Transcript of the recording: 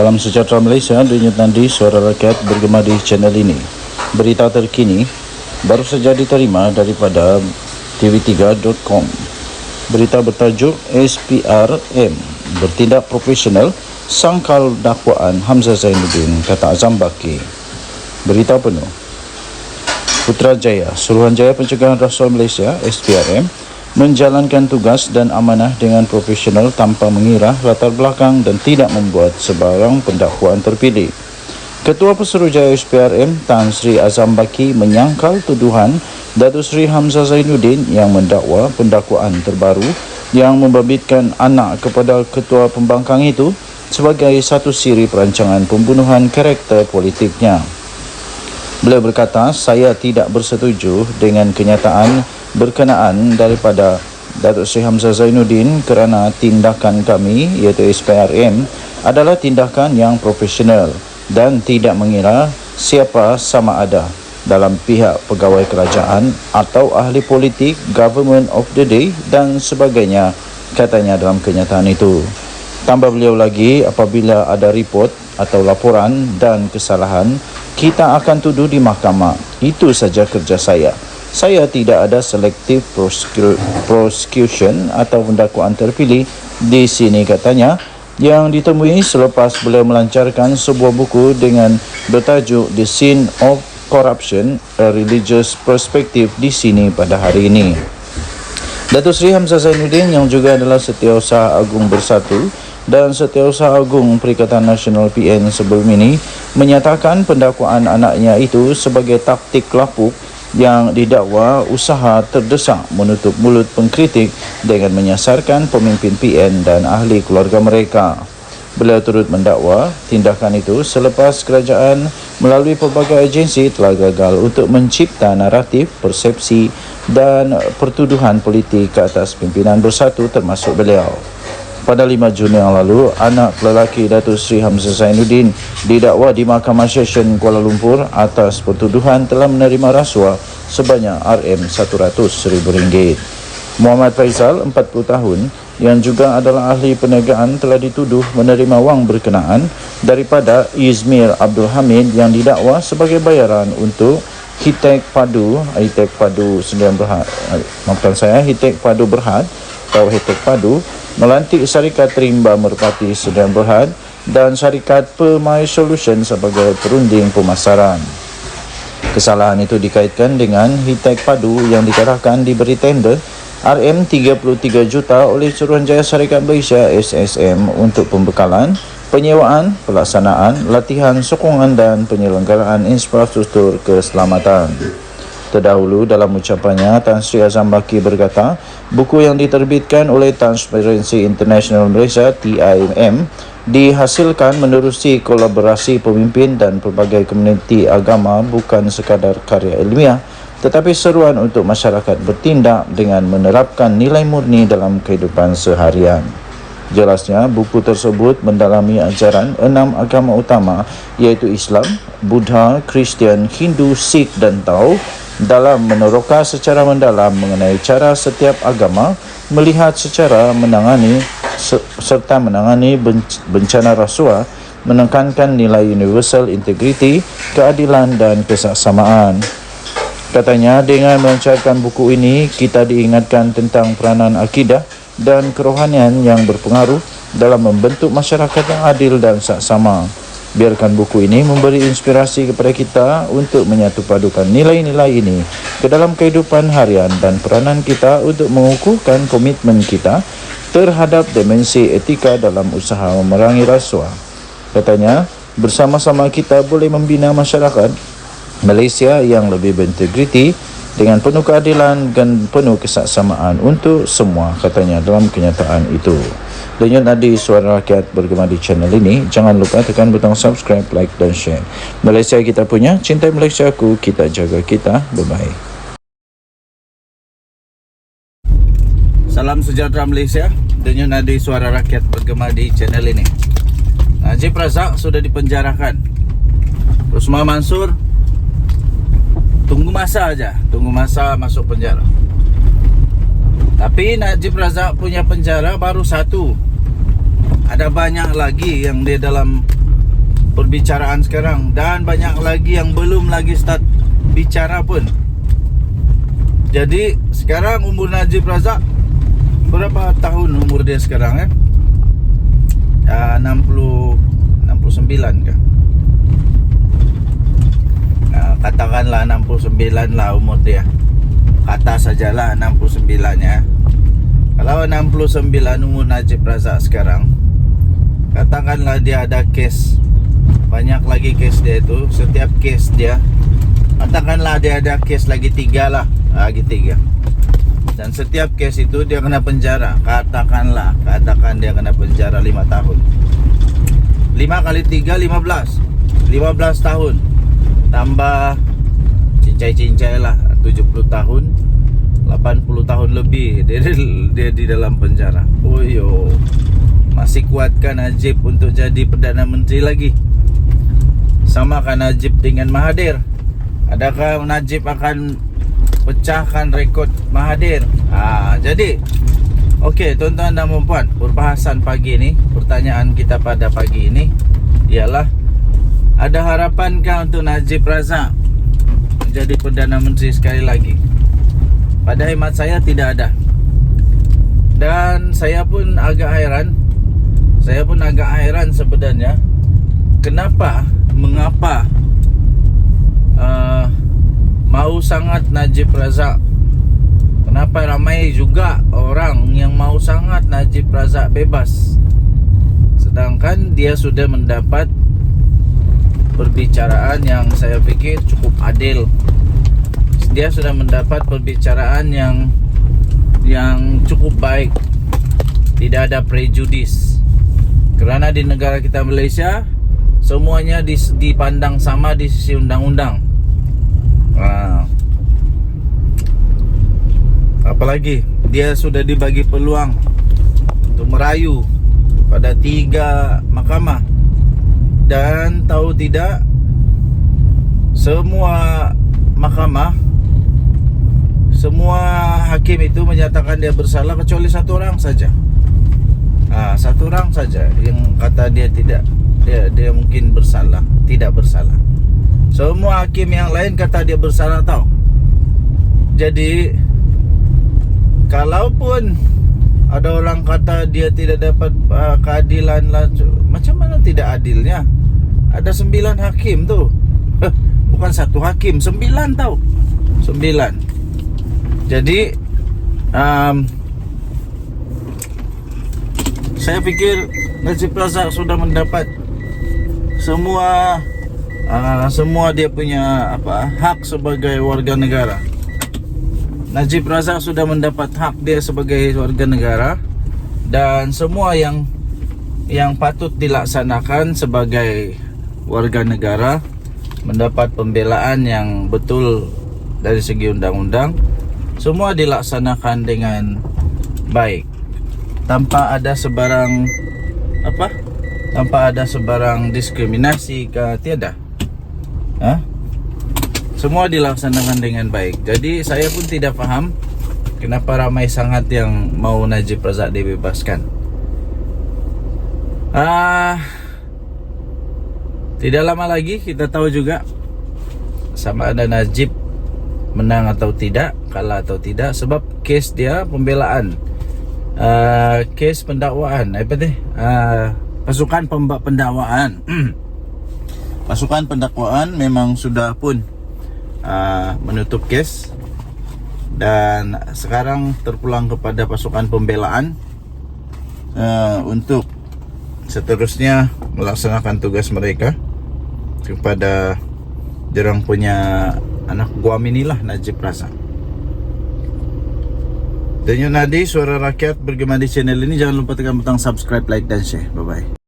Salam sejahtera Malaysia, denyut nadi suara rakyat bergema di channel ini. Berita terkini baru saja diterima daripada tv3.com. Berita bertajuk SPRM bertindak profesional sangkal dakwaan Hamzah Zainuddin, kata Azam Baki. Berita penuh. Putrajaya, Suruhanjaya Pencegahan Rasuah Malaysia SPRM menjalankan tugas dan amanah dengan profesional tanpa mengira latar belakang dan tidak membuat sebarang pendakwaan terpilih. Ketua Pesuruhjaya SPRM Tan Sri Azam Baki menyangkal tuduhan Datuk Seri Hamzah Zainuddin yang mendakwa pendakwaan terbaru yang membabitkan anak kepada ketua pembangkang itu sebagai satu siri perancangan pembunuhan karakter politiknya. Beliau berkata, saya tidak bersetuju dengan kenyataan berkenaan daripada Datuk Seri Hamzah Zainuddin kerana tindakan kami iaitu SPRM adalah tindakan yang profesional dan tidak mengira siapa sama ada dalam pihak pegawai kerajaan atau ahli politik, government of the day dan sebagainya, katanya dalam kenyataan itu. Tambah beliau lagi, apabila ada report atau laporan dan kesalahan, kita akan tuduh di mahkamah. Itu saja kerja saya. Saya tidak ada selective prosecution atau pendakwaan terpilih di sini, katanya, yang ditemui selepas beliau melancarkan sebuah buku dengan bertajuk The Sin of Corruption, A Religious Perspective di sini pada hari ini. Datuk Seri Hamzah Zainuddin yang juga adalah Setiausaha Agung Bersatu dan Setiausaha Agung Perikatan Nasional PN sebelum ini menyatakan pendakwaan anaknya itu sebagai taktik lapuk yang didakwa usaha terdesak menutup mulut pengkritik dengan menyasarkan pemimpin PN dan ahli keluarga mereka. Beliau turut mendakwa tindakan itu selepas kerajaan melalui pelbagai agensi telah gagal untuk mencipta naratif, persepsi dan pertuduhan politik ke atas pimpinan Bersatu termasuk beliau. Pada 5 Jun yang lalu, anak lelaki Datuk Seri Hamzah Zainuddin didakwa di Mahkamah Session Kuala Lumpur atas pertuduhan telah menerima rasuah sebanyak RM100,000. Muhammad Faisal, 40 tahun, yang juga adalah ahli perniagaan, telah dituduh menerima wang berkenaan daripada Izmir Abdul Hamid yang didakwa sebagai bayaran untuk Hitek Padu Berhad atau Hitek Padu melantik syarikat Rimba Merpati Sdn Berhad dan syarikat Permai Solution sebagai perunding pemasaran. Kesalahan itu dikaitkan dengan Hitek Padu yang dikatakan diberi tender RM33 juta oleh Suruhanjaya Syarikat Malaysia SSM untuk pembekalan, penyewaan, pelaksanaan, latihan, sokongan dan penyelenggaraan infrastruktur keselamatan. Terdahulu dalam ucapannya, Tan Sri Azam Baki berkata, buku yang diterbitkan oleh Transparency International Malaysia TIM dihasilkan menerusi kolaborasi pemimpin dan pelbagai komuniti agama, bukan sekadar karya ilmiah tetapi seruan untuk masyarakat bertindak dengan menerapkan nilai murni dalam kehidupan seharian. Jelasnya, buku tersebut mendalami ajaran 6 agama utama iaitu Islam, Buddha, Kristian, Hindu, Sikh dan Tao dalam meneroka secara mendalam mengenai cara setiap agama melihat secara menangani bencana rasuah, menekankan nilai universal integriti, keadilan dan kesaksamaan. Katanya, dengan melancarkan buku ini, kita diingatkan tentang peranan akidah dan kerohanian yang berpengaruh dalam membentuk masyarakat yang adil dan saksama. Biarkan buku ini memberi inspirasi kepada kita untuk menyatupadukan nilai-nilai ini ke dalam kehidupan harian dan peranan kita untuk mengukuhkan komitmen kita terhadap dimensi etika dalam usaha memerangi rasuah. Katanya, bersama-sama kita boleh membina masyarakat Malaysia yang lebih berintegriti dengan penuh keadilan dan penuh kesaksamaan untuk semua, katanya dalam kenyataan itu. Denyut nadi suara rakyat bergema di channel ini. Jangan lupa tekan butang subscribe, like dan share. Malaysia kita punya, cintai Malaysia aku, kita jaga kita. Bye-bye. Salam sejahtera Malaysia. Denyut nadi suara rakyat bergema di channel ini. Najib Razak sudah dipenjarakan. Rosmah Mansur tunggu masa masuk penjara. Tapi Najib Razak punya penjara baru satu. Ada banyak lagi yang dia dalam perbicaraan sekarang, dan banyak lagi yang belum lagi start bicara pun. Jadi sekarang umur Najib Razak berapa tahun umur dia sekarang 69 kah? Katakanlah 69 lah umur dia. Kata sajalah 69 ya. Kalau 69 umur Najib Razak sekarang, katakanlah dia ada kes, banyak lagi kes dia itu. Setiap kes dia, katakanlah dia ada kes lagi 3 lah, lagi 3. Dan setiap kes itu dia kena penjara. Katakan dia kena penjara 5 tahun. 5 kali 3 15 tahun. Tambah cincai-cincai lah 70 tahun, 80 tahun lebih dia di dalam penjara. Oh yo, masih kuatkah Najib untuk jadi Perdana Menteri lagi? Samakah Najib dengan Mahathir? Adakah Najib akan pecahkan rekod Mahathir? Jadi okey, tuan-tuan dan puan, perbahasan pagi ini, pertanyaan kita pada pagi ini ialah, ada harapankah untuk Najib Razak menjadi Perdana Menteri sekali lagi? Pada hemat saya tidak ada. Dan saya pun agak heran sebenarnya, mengapa mau sangat Najib Razak. Kenapa ramai juga orang yang mau sangat Najib Razak bebas, sedangkan dia sudah mendapat perbicaraan yang saya pikir cukup adil. Dia sudah mendapat perbicaraan yang cukup baik, tidak ada prejudis. Kerana di negara kita Malaysia, semuanya dipandang sama di sisi undang-undang. Apalagi dia sudah dibagi peluang untuk merayu pada 3 mahkamah. Dan tahu tidak, semua mahkamah, semua hakim itu menyatakan dia bersalah kecuali satu orang saja. Satu orang saja yang kata dia tidak, dia mungkin bersalah, tidak bersalah. Semua hakim yang lain kata dia bersalah tahu. Jadi kalaupun ada orang kata dia tidak dapat keadilan lah, macam mana tidak adilnya? Ada 9 hakim tu. Bukan satu hakim, 9 tau. 9. Jadi saya pikir Najib Razak sudah mendapat semua dia punya hak sebagai warga negara. Najib Razak sudah mendapat hak dia sebagai warga negara, dan semua yang patut dilaksanakan sebagai warga negara, mendapat pembelaan yang betul dari segi undang-undang, semua dilaksanakan dengan baik, tanpa ada sebarang diskriminasi ke tiada. Semua dilaksanakan dengan baik. Jadi saya pun tidak faham kenapa ramai sangat yang mau Najib Razak dibebaskan. Tidak lama lagi kita tahu juga sama ada Najib menang atau tidak, kalah atau tidak, sebab kes dia pembelaan, kes pendakwaan, pasukan pendakwaan. Pasukan pendakwaan memang sudah pun menutup kes, dan sekarang terpulang kepada pasukan pembelaan untuk seterusnya melaksanakan tugas mereka kepada derang punya anak guam inilah, Najib Razak. Denyut nadi suara rakyat bergema di channel ini. Jangan lupa tekan butang subscribe, like dan share. Bye bye.